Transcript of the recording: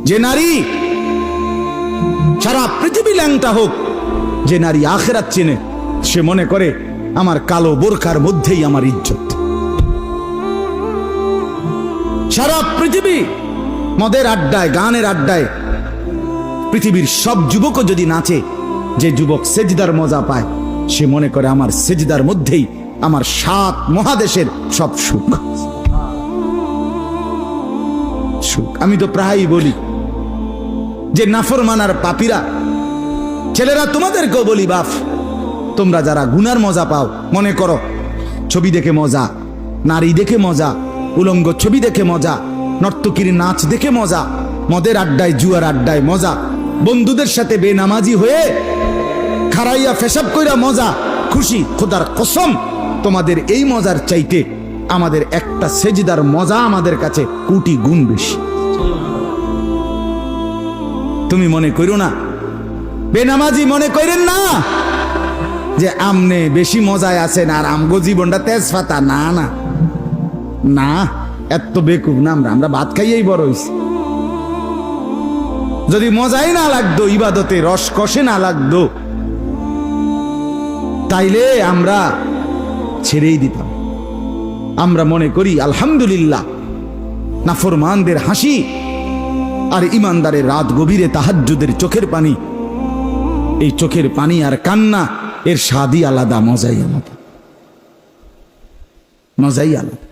যে নারী সারা পৃথিবী ল্যাংটা হোক, যে নারী আখিরাত চেনে, সে মনে করে আমার কালো বোরকার মধ্যেই আমার ইজ্জত। সারা পৃথিবী মদের আড্ডায়, গানের আড্ডায় পৃথিবীর সব যুবকও যদি নাচে, যে যুবক সেজদার মজা পায়, সে মনে করে আমার সেজদার মধ্যেই আমার 7 মহাদেশের সব সুখ। আমি তো প্রায়ই বলি যে নাফরমানার পাপীরা, ছেলেরা তোমাদেরকেও বলি, বাপ তোমরা যারা গুনার মজা পাও, মনে করো ছবি দেখে মজা, নারী দেখে মজা, উলঙ্গ ছবি দেখে মজা, নর্তকীর নাচ দেখে মজা, মদের আড্ডায় জুয়ার আড্ডায় মজা, বন্ধুদের সাথে বেনামাজি হয়ে খারাইয়া ফেসাব কইরা মজা, খুশি। খোদার কসম, তোমাদের এই মজার চাইতে আমাদের একটা সেজদার মজা আমাদের কাছে কোটি গুণ বেশি। তুমি মনে করো না, বেনামাজি মনে করেন না যে আমনে বেশি মজায় আছেন আর আমগো জীবনটা তেজপাতা। না না না, এত বেকুব না আমরা ভাত খাইয়েই বড় হইছি। যদি মজাই না লাগতো, ইবাদতে রস কষে না লাগতো, তাইলে আমরা ছেড়েই দিতাম। আমরা মনে করি আলহামদুলিল্লাহ, নাফরমানদের হাসি আর ইমানদারের রাত গভীরে তাহাজ্জুদের চোখের পানি, এই চোখের পানি আর কান্না, এর স্বাদই আলাদা, মজাই আলাদা, মজাই আলাদা।